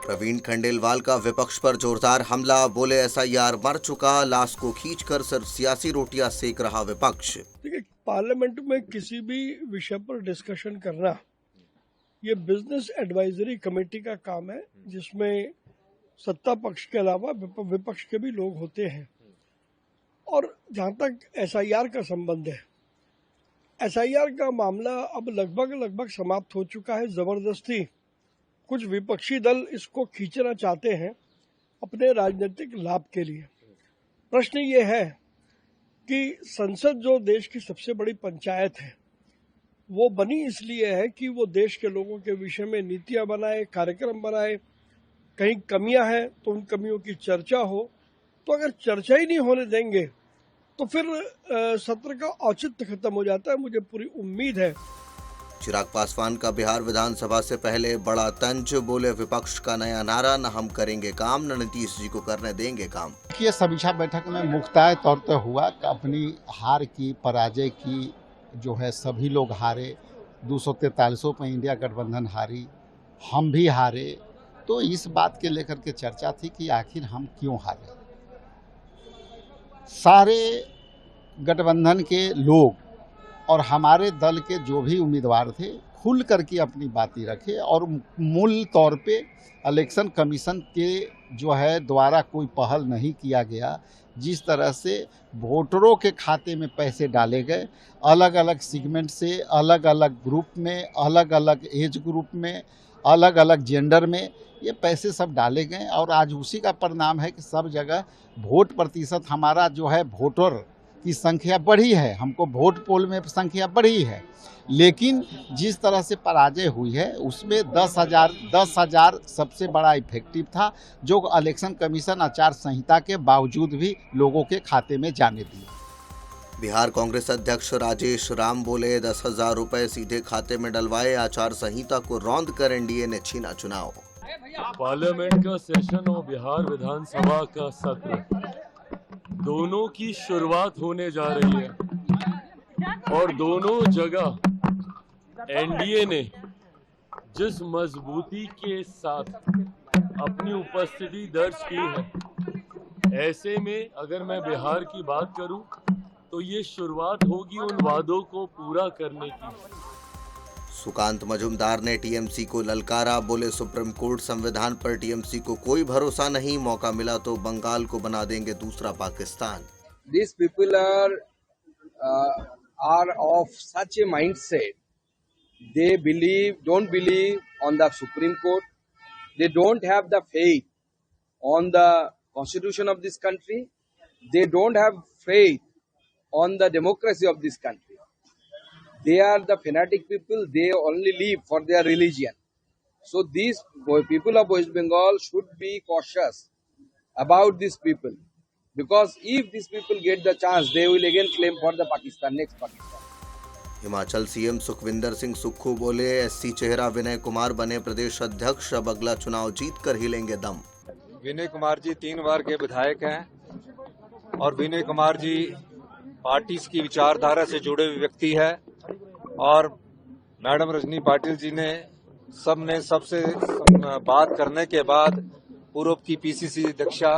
प्रवीण खंडेलवाल का विपक्ष पर जोरदार हमला, बोले एसआईआर मर चुका, लाश को खींचकर सिर्फ सियासी रोटियां सेक रहा विपक्ष। देखिए, पार्लियामेंट में किसी भी विषय पर डिस्कशन करना ये बिजनेस एडवाइजरी कमेटी का काम है, जिसमें सत्ता पक्ष के अलावा विपक्ष के भी लोग होते हैं। और जहां तक एसआईआर का संबंध है, एसआईआर का मामला अब लगभग समाप्त हो चुका है। जबरदस्ती कुछ विपक्षी दल इसको खींचना चाहते हैं अपने राजनीतिक लाभ के लिए। प्रश्न ये है कि संसद जो देश की सबसे बड़ी पंचायत है, वो बनी इसलिए है कि वो देश के लोगों के विषय में नीतियां बनाए, कार्यक्रम बनाए। कहीं कमियां हैं तो उन कमियों की चर्चा हो। तो अगर चर्चा ही नहीं होने देंगे तो फिर सत्र का औचित्य खत्म हो जाता है। मुझे पूरी उम्मीद है। चिराग पासवान का बिहार विधानसभा से पहले बड़ा तंज, बोले विपक्ष का नया नारा, न हम करेंगे काम, न नीतीश जी को करने देंगे काम। ये समीक्षा बैठक में मुख्ताय तौर पर हुआ कि अपनी हार की, पराजय की जो है, सभी लोग हारे। 243 पे इंडिया गठबंधन हारी, हम भी हारे। तो इस बात के लेकर के चर्चा थी कि आखिर हम क्यों हारे। सारे गठबंधन के लोग और हमारे दल के जो भी उम्मीदवार थे खुल करके अपनी बातें रखे और मूल तौर पे इलेक्शन कमीशन के जो है द्वारा कोई पहल नहीं किया गया। जिस तरह से वोटरों के खाते में पैसे डाले गए, अलग अलग सेगमेंट से, अलग अलग ग्रुप में, अलग अलग एज ग्रुप में, अलग अलग जेंडर में ये पैसे सब डाले गए और आज उसी का परिणाम है कि सब जगह वोट प्रतिशत हमारा जो है, वोटर की संख्या बढ़ी है, हमको वोट पोल में संख्या बढ़ी है। लेकिन जिस तरह से पराजय हुई है उसमें 10,000 सबसे बड़ा इफेक्टिव था, जो इलेक्शन कमीशन आचार संहिता के बावजूद भी लोगों के खाते में जाने दिए। बिहार कांग्रेस अध्यक्ष राजेश राम बोले 10,000 रुपए सीधे खाते में डलवाए, आचार संहिता को रौंद कर एनडीए ने छीना चुनाव। पार्लियामेंट का सेशन और बिहार विधानसभा का सत्र दोनों की शुरुआत होने जा रही है और दोनों जगह एनडीए ने जिस मजबूती के साथ अपनी उपस्थिति दर्ज की है, ऐसे में अगर मैं बिहार की बात करूं तो ये शुरुआत होगी उन वादों को पूरा करने की। सुकांत मजूमदार ने टीएमसी को ललकारा, बोले सुप्रीम कोर्ट संविधान पर टीएमसी को कोई भरोसा नहीं, मौका मिला तो बंगाल को बना देंगे दूसरा Pakistan. These people are of such a mindset. They don't believe on the Supreme Court. They don't have the faith on the Constitution of this country. They don't have faith on the democracy of this country. They are the fanatic people. They only live for their religion. So these people of West Bengal should be cautious about these people, because if these people get the chance, they will again claim for the Pakistan, next Pakistan. Himachal CM Sukhvinder Singh Sukhu बोले SC चेहरा विनय कुमार बने प्रदेश अध्यक्ष, अब अगला चुनाव जीत कर हिलेंगे दम। विनय कुमार जी 3 बार के विधायक हैं और विनय कुमार जी पार्टी की विचारधारा से जुड़े हुए व्यक्ति है। और मैडम रजनी पाटिल जी ने सबसे बात करने के बाद पूर्व की पीसीसी अध्यक्षा,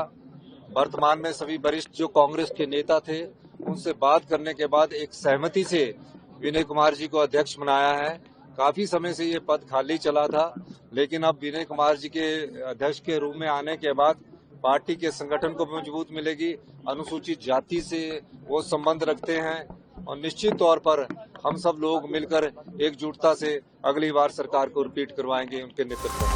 वर्तमान में सभी वरिष्ठ जो कांग्रेस के नेता थे, उनसे बात करने के बाद एक सहमति से विनय कुमार जी को अध्यक्ष बनाया है। काफी समय से ये पद खाली चला था, लेकिन अब विनय कुमार जी के अध्यक्ष के रूप में आने के बाद पार्टी के संगठन को मजबूत मिलेगी। अनुसूचित जाति से वो संबंध रखते हैं और निश्चित तौर पर हम सब लोग मिलकर एकजुटता से अगली बार सरकार को रिपीट करवाएंगे उनके नेतृत्व में।